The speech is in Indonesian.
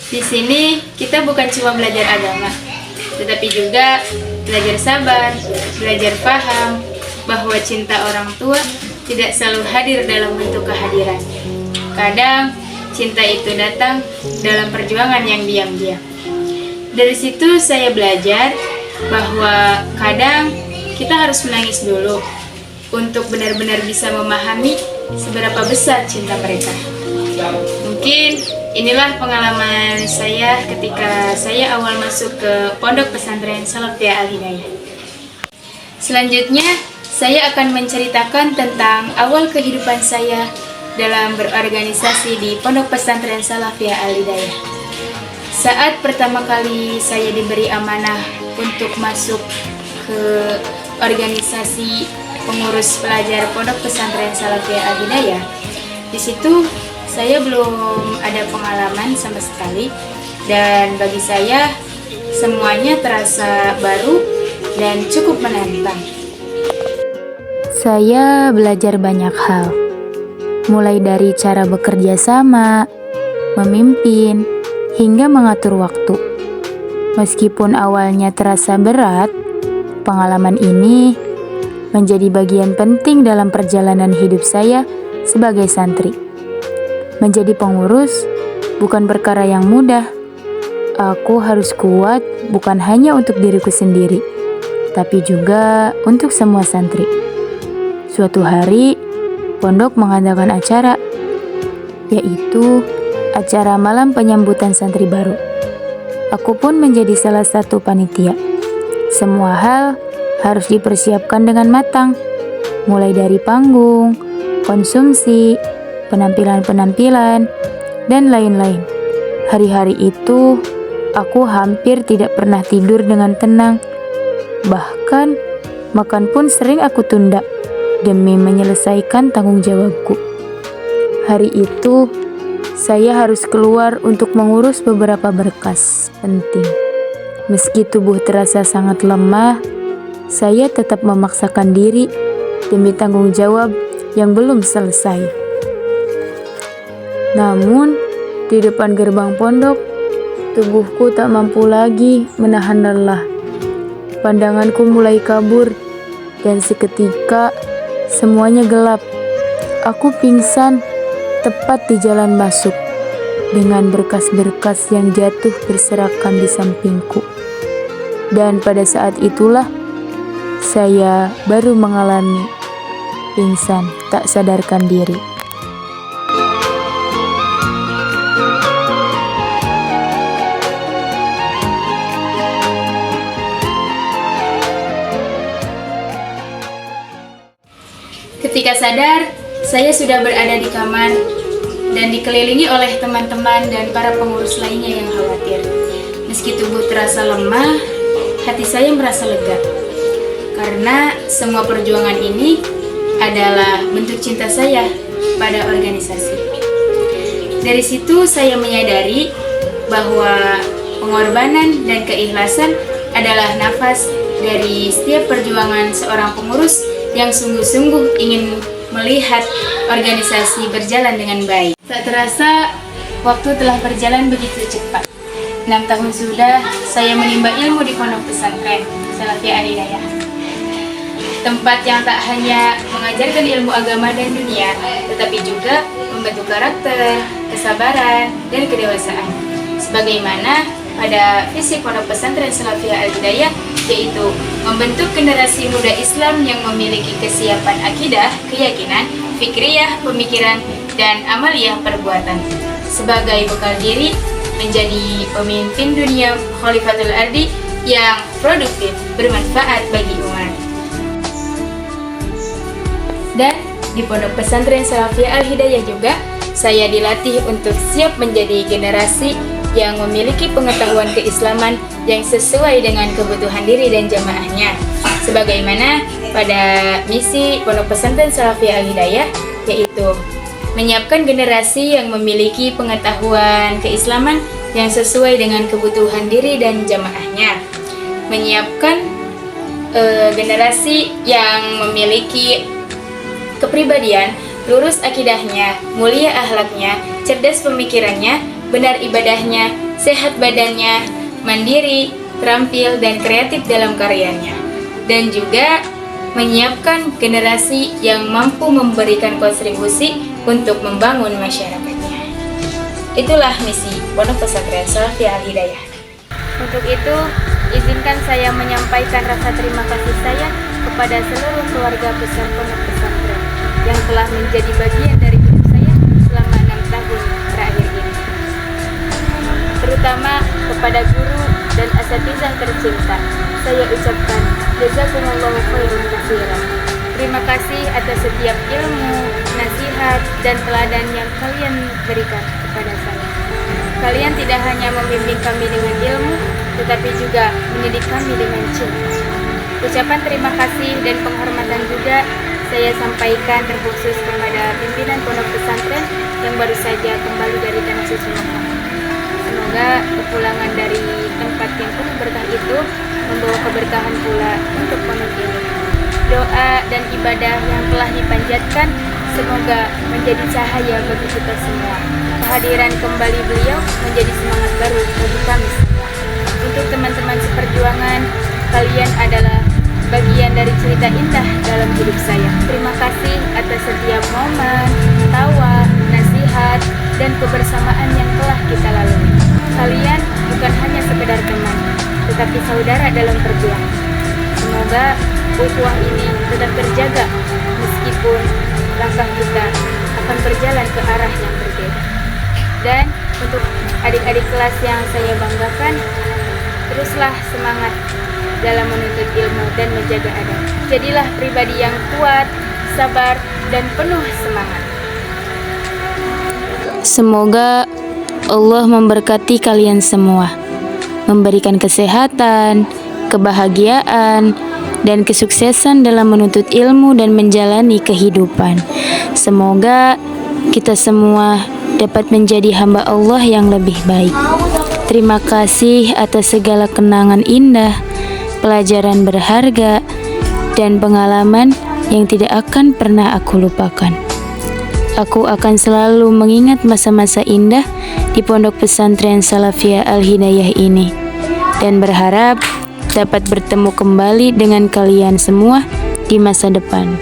Di sini kita bukan cuma belajar agama, tetapi juga belajar sabar, belajar paham bahwa cinta orang tua tidak selalu hadir dalam bentuk kehadiran. Kadang cinta itu datang dalam perjuangan yang diam-diam. Dari situ saya belajar bahwa kadang kita harus menangis dulu untuk benar-benar bisa memahami seberapa besar cinta mereka. Mungkin inilah pengalaman saya ketika saya awal masuk ke Pondok Pesantren Salafiyah Al-Hidayah. Selanjutnya, saya akan menceritakan tentang awal kehidupan saya dalam berorganisasi di Pondok Pesantren Salafiyah Al-Hidayah. Saat pertama kali saya diberi amanah untuk masuk ke organisasi pengurus pelajar Pondok Pesantren Salafiyah Al-Hidayah, di situ saya belum ada pengalaman sama sekali, dan bagi saya semuanya terasa baru dan cukup menantang. Saya belajar banyak hal, mulai dari cara bekerja sama, memimpin, hingga mengatur waktu. Meskipun awalnya terasa berat, pengalaman ini menjadi bagian penting dalam perjalanan hidup saya sebagai santri. Menjadi pengurus bukan perkara yang mudah. Aku harus kuat bukan hanya untuk diriku sendiri, tapi juga untuk semua santri. Suatu hari, pondok mengadakan acara, yaitu acara malam penyambutan santri baru. Aku pun menjadi salah satu panitia. Semua hal harus dipersiapkan dengan matang, mulai dari panggung, konsumsi, penampilan-penampilan, dan lain-lain. Hari-hari itu, aku hampir tidak pernah tidur dengan tenang. Bahkan, makan pun sering aku tunda demi menyelesaikan tanggung jawabku. Hari itu, saya harus keluar untuk mengurus beberapa berkas penting. Meski tubuh terasa sangat lemah, saya tetap memaksakan diri demi tanggung jawab yang belum selesai. Namun, di depan gerbang pondok, tubuhku tak mampu lagi menahan lelah. Pandanganku mulai kabur, dan seketika semuanya gelap. Aku pingsan tepat di jalan masuk, dengan berkas-berkas yang jatuh berserakan di sampingku. Dan pada saat itulah, saya baru mengalami pingsan tak sadarkan diri. Ketika sadar, saya sudah berada di kamar dan dikelilingi oleh teman-teman dan para pengurus lainnya yang khawatir. Meski tubuh terasa lemah, hati saya merasa lega. Karena semua perjuangan ini adalah bentuk cinta saya pada organisasi. Dari situ saya menyadari bahwa pengorbanan dan keikhlasan adalah nafas dari setiap perjuangan seorang pengurus yang sungguh-sungguh ingin melihat organisasi berjalan dengan baik. Tak terasa, waktu telah berjalan begitu cepat. 6 tahun sudah saya menimba ilmu di Pondok Pesantren Salafiyah Al-Hidayah. Tempat yang tak hanya mengajarkan ilmu agama dan dunia, tetapi juga membentuk karakter, kesabaran, dan kedewasaan. Sebagaimana pada visi Pondok Pesantren Salafiyah Al-Hidayah, yaitu membentuk generasi muda Islam yang memiliki kesiapan akidah, keyakinan, fikriyah, pemikiran, dan amaliyah perbuatan sebagai bekal diri menjadi pemimpin dunia Khalifatul Ardi yang produktif, bermanfaat bagi umat. Dan di Pondok Pesantren Salafiyah Al-Hidayah juga, saya dilatih untuk siap menjadi generasi yang memiliki pengetahuan keislaman yang sesuai dengan kebutuhan diri dan jamaahnya. Sebagaimana pada misi Pondok Pesantren Salafiyah Al-Hidayah, yaitu menyiapkan generasi yang memiliki pengetahuan keislaman yang sesuai dengan kebutuhan diri dan jamaahnya. Menyiapkan generasi yang memiliki kepribadian, lurus akidahnya, mulia akhlaknya, cerdas pemikirannya, benar ibadahnya, sehat badannya, mandiri, terampil, dan kreatif dalam karyanya. Dan juga menyiapkan generasi yang mampu memberikan kontribusi untuk membangun masyarakatnya. Itulah misi Pondok Pesantren Salafiyah Al-Hidayah. Untuk itu, izinkan saya menyampaikan rasa terima kasih saya kepada seluruh keluarga besar Pondok Pesantren yang telah menjadi bagian dari hidup saya selama 6 tahun terakhir ini. Terutama kepada guru dan asatizah tercinta, saya ucapkan jazakumullahu khairan katsiran. Terima kasih atas setiap ilmu, nasihat, dan teladan yang kalian berikan kepada saya. Kalian tidak hanya membimbing kami dengan ilmu, tetapi juga mendidik kami dengan cinta. Ucapan terima kasih dan penghormatan juga saya sampaikan terkhusus kepada pimpinan Pondok Pesantren yang baru saja kembali dari Tanah Suci Mekah. Semoga kepulangan dari tempat yang penuh berkah itu membawa keberkahan pula untuk pondok ini. Doa dan ibadah yang telah dipanjatkan semoga menjadi cahaya bagi kita semua. Kehadiran kembali beliau menjadi semangat baru bagi kami semua. Untuk teman-teman seperjuangan, kalian adalah bagian dari cerita indah dalam hidup saya. Terima kasih atas setiap momen, tawa, nasihat, dan kebersamaan yang telah kita lalui. Kalian bukan hanya sekedar teman, tetapi saudara dalam perjuangan. Semoga ukhuwah ini tetap terjaga meskipun langkah kita akan berjalan ke arah yang berbeda. Dan untuk adik-adik kelas yang saya banggakan, teruslah semangat dalam menuntut ilmu dan menjaga adab. Jadilah pribadi yang kuat, sabar, dan penuh semangat. Semoga Allah memberkati kalian semua, memberikan kesehatan, kebahagiaan, dan kesuksesan dalam menuntut ilmu dan menjalani kehidupan. Semoga kita semua dapat menjadi hamba Allah yang lebih baik. Terima kasih atas segala kenangan indah, pelajaran berharga, dan pengalaman yang tidak akan pernah aku lupakan. Aku akan selalu mengingat masa-masa indah di Pondok Pesantren Salafiyah Al-Hidayah ini dan berharap dapat bertemu kembali dengan kalian semua di masa depan.